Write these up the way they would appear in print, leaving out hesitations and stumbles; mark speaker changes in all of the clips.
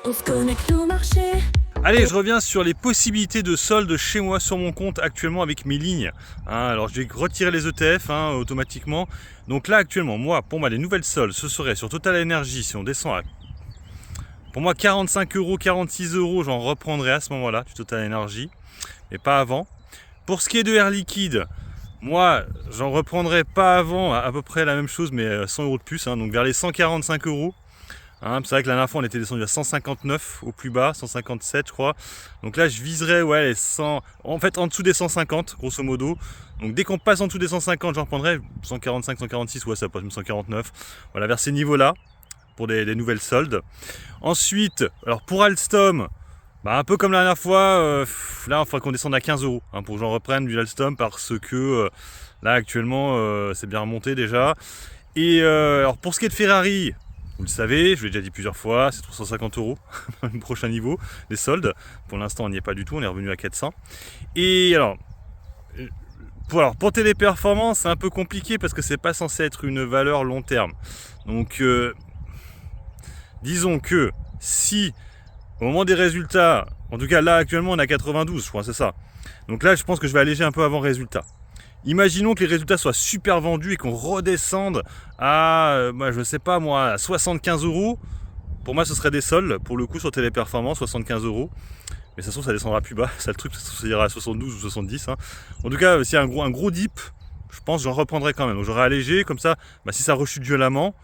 Speaker 1: On se connecte au marché.
Speaker 2: Allez, je reviens sur les possibilités de solde chez moi sur mon compte actuellement avec mes lignes. Alors, je vais retirer les ETF automatiquement. Donc là, actuellement, pour moi, les nouvelles soldes, ce serait sur Total Energy, si on descend à, pour moi, 45 euros, 46 euros, j'en reprendrai à ce moment-là, du Total Energy, mais pas avant. Pour ce qui est de Air Liquide, moi, j'en reprendrai pas avant, à peu près la même chose, mais 100 euros de plus, donc vers les 145 euros. C'est vrai que la dernière fois on était descendu à 159 au plus bas, 157 je crois. Donc là je viserais les 100, en fait en dessous des 150 grosso modo. Donc dès qu'on passe en dessous des 150 j'en prendrai 145, 146, ça passe même 149. Voilà, vers ces niveaux là pour des nouvelles soldes. Ensuite, alors pour Alstom, un peu comme la dernière fois, là il faudra qu'on descende à 15 euros pour que j'en reprenne du Alstom parce que là actuellement c'est bien remonté déjà. Et alors pour ce qui est de Ferrari, vous le savez, je l'ai déjà dit plusieurs fois, c'est 350 euros le prochain niveau des soldes. Pour l'instant, on n'y est pas du tout, on est revenu à 400. Et alors, pour Téléperformance, c'est un peu compliqué parce que c'est pas censé être une valeur long terme. Donc, disons que si, au moment des résultats, en tout cas là actuellement, on est à 92, je crois, c'est ça. Donc là, je pense que je vais alléger un peu avant résultat. Imaginons que les résultats soient super vendus et qu'on redescende à, je sais pas moi, à 75 euros. Pour moi, ce serait des soldes, pour le coup, sur Téléperformance, 75 euros. Mais ça se trouve, ça descendra plus bas. Ça, le truc, ça ira à 72 ou 70. En tout cas, s'il y a un gros dip, je pense que j'en reprendrai quand même. Donc j'aurai allégé, comme ça, si ça rechute violemment,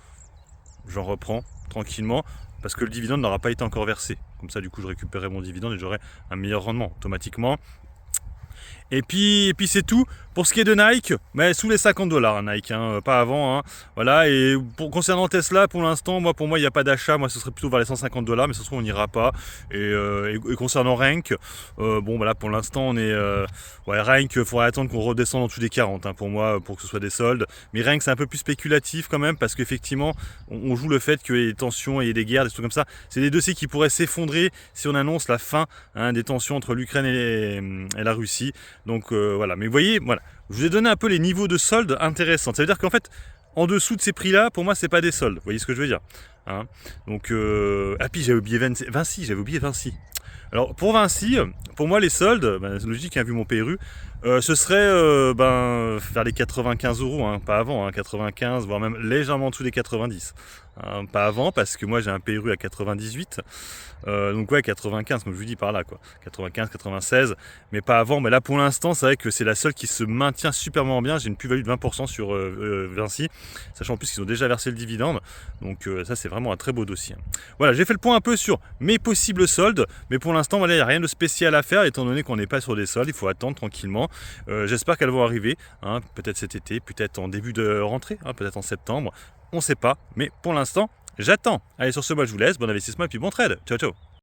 Speaker 2: j'en reprends tranquillement. Parce que le dividende n'aura pas été encore versé. Comme ça, du coup, je récupérerai mon dividende et j'aurai un meilleur rendement automatiquement. Et puis c'est tout. Pour ce qui est de Nike, mais sous les 50 dollars Nike, pas avant. Voilà. Et concernant Tesla, pour l'instant, pour moi, il n'y a pas d'achat. Moi, ce serait plutôt vers les 150 dollars, mais ça se trouve, on n'ira pas. Et concernant Rank, pour l'instant, on est. Rank, il faudrait attendre qu'on redescende en dessous des 40 pour moi, pour que ce soit des soldes. Mais Rank, c'est un peu plus spéculatif quand même, parce qu'effectivement, on joue le fait qu'il y ait des tensions et des guerres, des trucs comme ça. C'est des dossiers qui pourraient s'effondrer si on annonce la fin des tensions entre l'Ukraine et la Russie. Donc voilà, mais vous voyez, voilà, je vous ai donné un peu les niveaux de soldes intéressants. Ça veut dire qu'en fait, en dessous de ces prix-là, pour moi, c'est pas des soldes. Vous voyez ce que je veux dire Donc, puis j'avais oublié Vinci. Alors pour Vinci, pour moi les soldes, c'est logique, vu mon PRU, ce serait vers les 95 euros, pas avant, 95, voire même légèrement en dessous des 90. Pas avant, parce que moi j'ai un PRU à 98, donc 95 comme je vous dis par là, 95, 96, mais pas avant. Mais là pour l'instant c'est vrai que c'est la seule qui se maintient superment bien. J'ai une plus-value de 20% sur Vinci, sachant en plus qu'ils ont déjà versé le dividende, donc ça c'est vraiment un très beau dossier. Voilà, j'ai fait le point un peu sur mes possibles soldes, mais pour l'instant il n'y a rien de spécial à faire étant donné qu'on n'est pas sur des soldes. Il faut attendre tranquillement. J'espère qu'elles vont arriver, peut-être cet été, peut-être en début de rentrée, peut-être en septembre, on ne sait pas, mais pour l'instant j'attends. Allez, sur ce, moi je vous laisse, bon investissement et puis bon trade, ciao ciao.